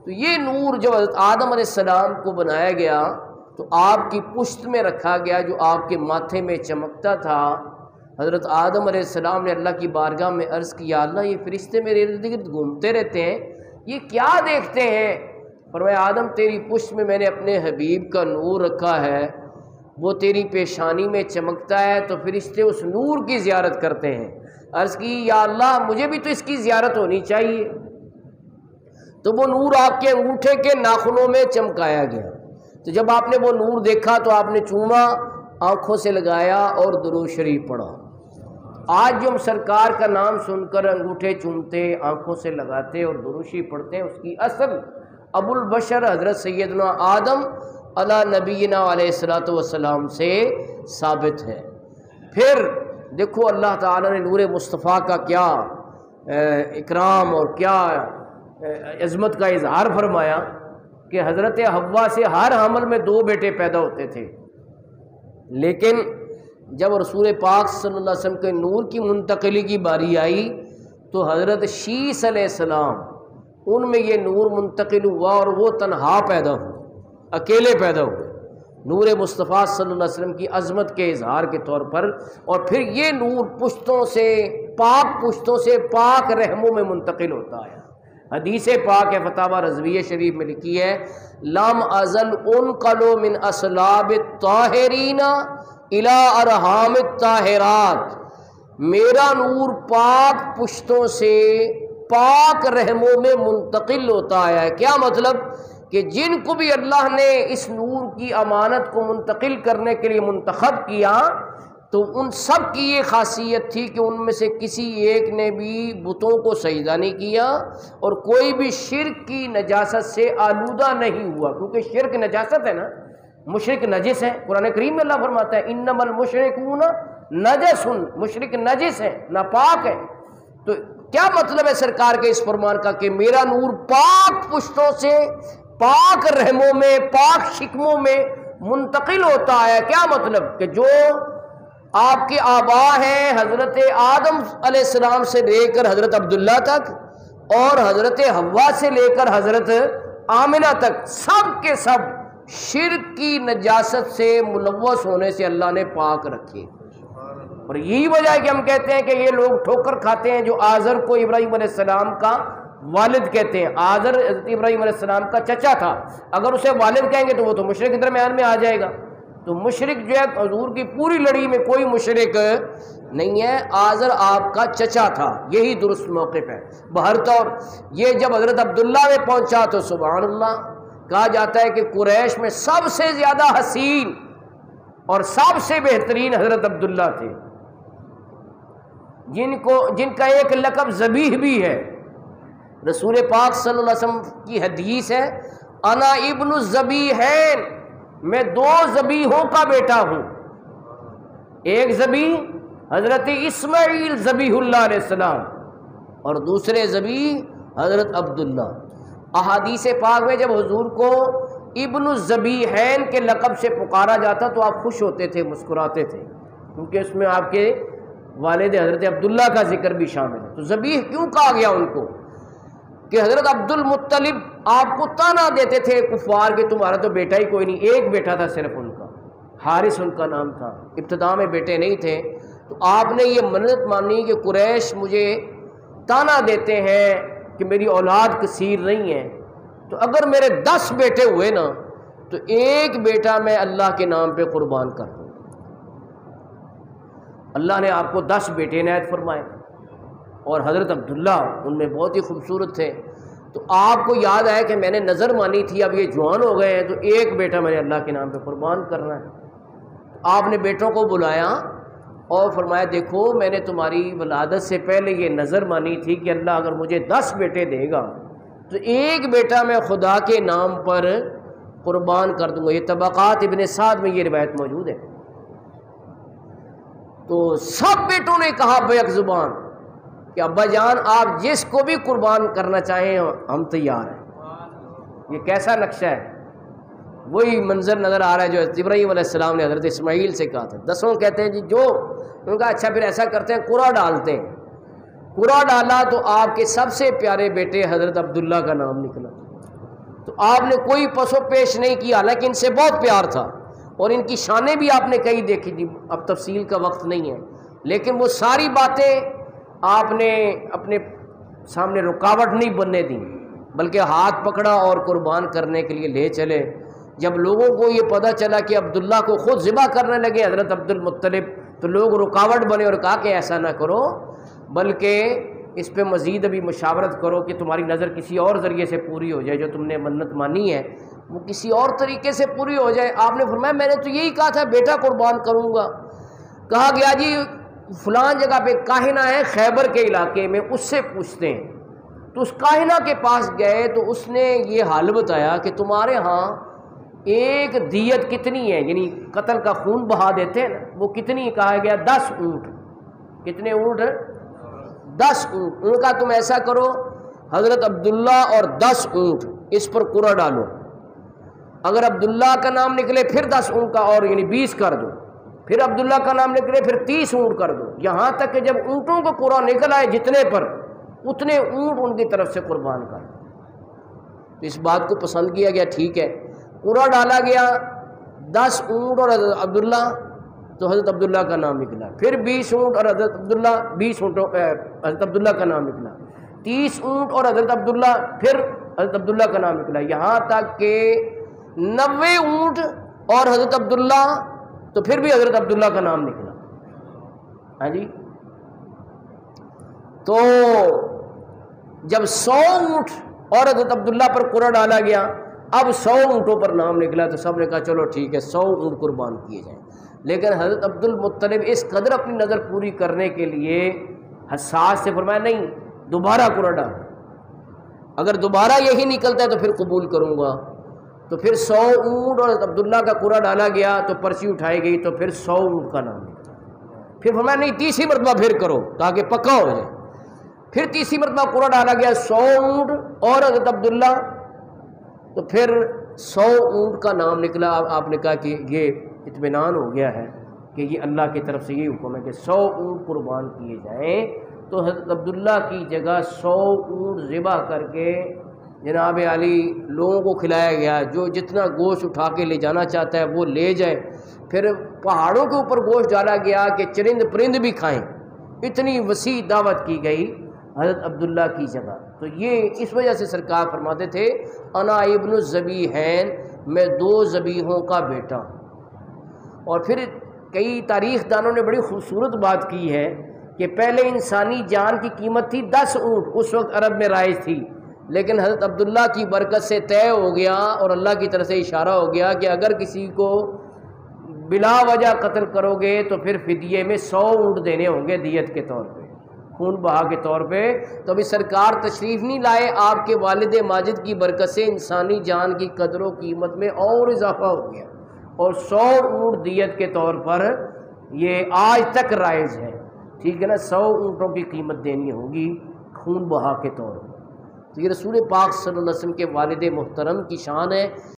تو یہ نور جب حضرت آدم علیہ السلام کو بنایا گیا تو آپ کی پشت میں رکھا گیا، جو آپ کے ماتھے میں چمکتا تھا۔ حضرت آدم علیہ السلام نے اللہ کی بارگاہ میں عرض کیا، اللہ یہ فرشتے میرے ارد گرد گھومتے رہتے ہیں، یہ کیا دیکھتے ہیں؟ فرمایا آدم تیری پشت میں میں نے اپنے حبیب کا نور رکھا ہے، وہ تیری پیشانی میں چمکتا ہے تو فرشتے اس نور کی زیارت کرتے ہیں۔ عرض کی یا اللہ مجھے بھی تو اس کی زیارت ہونی چاہیے، تو وہ نور آپ کے انگوٹھے کے ناخنوں میں چمکایا گیا۔ تو جب آپ نے وہ نور دیکھا تو آپ نے چوما، آنکھوں سے لگایا اور درود شریف پڑھا۔ آج جو ہم سرکار کا نام سن کر انگوٹھے چومتے، آنکھوں سے لگاتے اور درود شریف پڑھتے ہیں، اس کی اصل ابو البشر حضرت سیدنا آدم علی نبینا علیہ الصلوۃ والسلام سے ثابت ہے۔ پھر دیکھو اللہ تعالیٰ نے نور مصطفیٰ کا کیا اکرام اور کیا عظمت کا اظہار فرمایا کہ حضرت حوا سے ہر حمل میں 2 بیٹے پیدا ہوتے تھے، لیکن جب رسول پاک صلی اللہ علیہ وسلم کے نور کی منتقلی کی باری آئی تو حضرت شیس علیہ السلام ان میں یہ نور منتقل ہوا اور وہ تنہا پیدا ہوئے، اکیلے پیدا ہوئے نور مصطفیٰ صلی اللہ علیہ وسلم کی عظمت کے اظہار کے طور پر۔ اور پھر یہ نور پشتوں سے پاک رحموں میں منتقل ہوتا ہے۔ حدیث پاک ہے، فتاوی رضویہ شریف میں لکھی ہے، لم ازل انقل من اصلاب الطاہرین الی ارحام الطاہرات، میرا نور پاک پشتوں سے پاک رحموں میں منتقل ہوتا ہے۔ کیا مطلب کہ جن کو بھی اللہ نے اس نور کی امانت کو منتقل کرنے کے لیے منتخب کیا تو ان سب کی یہ خاصیت تھی کہ ان میں سے کسی ایک نے بھی بتوں کو سجدہ نہیں کیا اور کوئی بھی شرک کی نجاست سے آلودہ نہیں ہوا، کیونکہ شرک نجاست ہے نا، مشرک نجس ہے۔ قرآن کریم میں اللہ فرماتا ہے انما المشرکون نجس، مشرک نجس ہے، ناپاک ہے۔ تو کیا مطلب ہے سرکار کے اس فرمان کا کہ میرا نور پاک پشتوں سے پاک رحموں میں پاک شکموں میں منتقل ہوتا ہے؟ کیا مطلب کہ جو آپ کے آبا ہیں حضرت آدم علیہ السلام سے لے کر حضرت عبداللہ تک اور حضرت حوا سے لے کر حضرت آمنہ تک، سب کے سب شرک کی نجاست سے ملوث ہونے سے اللہ نے پاک رکھے۔ اور یہی وجہ ہے کہ ہم کہتے ہیں کہ یہ لوگ ٹھوکر کھاتے ہیں جو آزر کو ابراہیم علیہ السلام کا والد کہتے ہیں۔ آزر حضرت ابراہیم علیہ السلام کا چچا تھا، اگر اسے والد کہیں گے تو وہ تو مشرک کے درمیان میں آ جائے گا۔ تو مشرک جو ہے حضور کی پوری لڑی میں کوئی مشرک نہیں ہے، آزر آپ کا چچا تھا، یہی درست موقف ہے۔ بہرطور یہ جب حضرت عبداللہ میں پہنچا تو سبحان اللہ، کہا جاتا ہے کہ قریش میں سب سے زیادہ حسین اور سب سے بہترین حضرت عبداللہ تھے، جن کا ایک لقب ذبیح بھی ہے۔ رسول پاک صلی اللہ علیہ وسلم کی حدیث ہے، انا ابن الذبیحین، میں 2 ذبیحوں کا بیٹا ہوں، ایک ذبیح حضرت اسماعیل ذبیح اللہ علیہ السلام اور دوسرے ذبیح حضرت عبداللہ۔ احادیث پاک میں جب حضور کو ابن الذبیحین کے لقب سے پکارا جاتا تو آپ خوش ہوتے تھے، مسکراتے تھے، کیونکہ اس میں آپ کے والد حضرت عبداللہ کا ذکر بھی شامل ہے۔ تو ذبیح کیوں کہا گیا ان کو؟ کہ حضرت عبد المطلب آپ کو تانا دیتے تھے کفار کہ تمہارا تو بیٹا ہی کوئی نہیں، ایک بیٹا تھا صرف ان کا، حارث ان کا نام تھا، ابتدا میں بیٹے نہیں تھے۔ تو آپ نے یہ منت مانی کہ قریش مجھے تانا دیتے ہیں کہ میری اولاد کثیر نہیں ہے، تو اگر میرے 10 بیٹے ہوئے نا تو ایک بیٹا میں اللہ کے نام پہ قربان کر دوں۔ اللہ نے آپ کو 10 بیٹے عنایت فرمائے اور حضرت عبداللہ ان میں بہت ہی خوبصورت تھے۔ تو آپ کو یاد آیا کہ میں نے نظر مانی تھی، اب یہ جوان ہو گئے ہیں تو ایک بیٹا میں نے اللہ کے نام پہ قربان کرنا ہے۔ آپ نے بیٹوں کو بلایا اور فرمایا دیکھو میں نے تمہاری ولادت سے پہلے یہ نظر مانی تھی کہ اللہ اگر مجھے 10 بیٹے دے گا تو ایک بیٹا میں خدا کے نام پر قربان کر دوں گا۔ یہ طبقات ابن سعد میں یہ روایت موجود ہے۔ تو سب بیٹوں نے کہا بیک زبان کہ ابا جان آپ جس کو بھی قربان کرنا چاہیں ہم تیار ہیں۔ یہ کیسا نقشہ ہے؟ وہی منظر نظر آ رہا ہے جو ابراہیم علیہ السلام نے حضرت اسماعیل سے کہا تھا۔ 10 کہتے ہیں جی جو ان کا اچھا پھر ایسا کرتے ہیں قرعہ ڈالتے ہیں، قرعہ ڈالا تو آپ کے سب سے پیارے بیٹے حضرت عبداللہ کا نام نکلا۔ تو آپ نے کوئی پسو پیش نہیں کیا، حالانکہ ان سے بہت پیار تھا، اور ان کی شانیں بھی آپ نے کئی دیکھی تھی، اب تفصیل کا وقت نہیں ہے، لیکن وہ ساری باتیں آپ نے اپنے سامنے رکاوٹ نہیں بننے دی، بلکہ ہاتھ پکڑا اور قربان کرنے کے لیے لے چلے۔ جب لوگوں کو یہ پتہ چلا کہ عبداللہ کو خود ذبح کرنے لگے حضرت عبد المطلب، تو لوگ رکاوٹ بنے اور کہا کہ ایسا نہ کرو، بلکہ اس پہ مزید ابھی مشاورت کرو کہ تمہاری نظر کسی اور ذریعے سے پوری ہو جائے، جو تم نے منت مانی ہے وہ کسی اور طریقے سے پوری ہو جائے۔ آپ نے فرمایا میں نے تو یہی کہا تھا بیٹا قربان کروں گا۔ کہا گیا جی فلان جگہ پہ کاہنہ ہے خیبر کے علاقے میں، اس سے پوچھتے ہیں۔ تو اس کاہنہ کے پاس گئے تو اس نے یہ حال بتایا کہ تمہارے ہاں ایک دیت کتنی ہے، یعنی قتل کا خون بہا دیتے ہیں نا، وہ کتنی؟ کہا گیا 10 اونٹ۔ کتنے اونٹ؟ 10 اونٹ۔ ان کا تم ایسا کرو حضرت عبداللہ اور 10 اونٹ اس پر قرعہ ڈالو، اگر عبداللہ کا نام نکلے پھر 10 اونٹ کا اور یعنی 20 کر دو، پھر عبداللہ کا نام نکلے پھر 30 اونٹ کر دو، یہاں تک کہ جب اونٹوں کو قرعہ نکل آئے جتنے پر اتنے اونٹ ان کی طرف سے قربان کر دو۔ تو اس بات کو پسند کیا گیا، ٹھیک ہے، قرعہ ڈالا گیا 10 اونٹ اور حضرت عبداللہ، تو حضرت عبداللہ کا نام نکلا، پھر 20 اونٹ اور حضرت عبداللہ، 20 اونٹوں حضرت عبداللہ کا نام نکلا، 30 اونٹ اور حضرت عبداللہ، پھر حضرت عبداللہ کا نام نکلا، یہاں تک کہ 90 اونٹ اور حضرت عبداللہ، تو پھر بھی حضرت عبداللہ کا نام نکلا۔ ہاں جی، تو جب 100 اونٹ اور حضرت عبداللہ پر قرعہ ڈالا گیا، اب 100 اونٹوں پر نام نکلا، تو سب نے کہا چلو ٹھیک ہے 100 اونٹ قربان کیے جائیں۔ لیکن حضرت عبد المطلب اس قدر اپنی نظر پوری کرنے کے لیے حساس سے فرمایا نہیں، دوبارہ قرعہ ڈال، اگر دوبارہ یہی نکلتا ہے تو پھر قبول کروں گا۔ تو پھر 100 اونٹ اور حضرت عبداللہ کا قرعہ ڈالا گیا، تو پرچی اٹھائی گئی تو پھر 100 اونٹ کا نام نکلا۔ پھر فرمایا نہیں، تیسری مرتبہ پھر کرو تاکہ پکا ہو جائے۔ پھر تیسری مرتبہ قرعہ ڈالا گیا 100 اونٹ اور حضرت عبداللہ، تو پھر 100 اونٹ کا نام نکلا۔ آپ نے کہا کہ یہ اطمینان ہو گیا ہے کہ یہ اللہ کی طرف سے یہ حکم ہے کہ 100 اونٹ قربان کیے جائیں۔ تو حضرت عبداللہ کی جگہ 100 اونٹ ذبح کر کے جناب علی لوگوں کو کھلایا گیا، جو جتنا گوشت اٹھا کے لے جانا چاہتا ہے وہ لے جائے۔ پھر پہاڑوں کے اوپر گوشت ڈالا گیا کہ چرند پرند بھی کھائیں، اتنی وسیع دعوت کی گئی حضرت عبداللہ کی جگہ۔ تو یہ اس وجہ سے سرکار فرماتے تھے انا ابن الذبیحین، میں 2 ذبیحوں کا بیٹا ہوں۔ اور پھر کئی تاریخ دانوں نے بڑی خوبصورت بات کی ہے کہ پہلے انسانی جان کی قیمت تھی 10 اونٹ، اس وقت عرب میں رائج تھی، لیکن حضرت عبداللہ کی برکت سے طے ہو گیا اور اللہ کی طرف سے اشارہ ہو گیا کہ اگر کسی کو بلا وجہ قتل کرو گے تو پھر فدیے میں 100 اونٹ دینے ہوں گے دیت کے طور پہ، خون بہا کے طور پہ۔ تو ابھی سرکار تشریف نہیں لائے، آپ کے والد ماجد کی برکت سے انسانی جان کی قدر و قیمت میں اور اضافہ ہو گیا، اور 100 اونٹ دیت کے طور پر یہ آج تک رائج ہے، ٹھیک ہے نا، 100 اونٹوں کی قیمت دینی ہوگی خون بہا کے طور پر۔ تو یہ رسول پاک صلی اللہ علیہ وسلم کے والد محترم کی شان ہے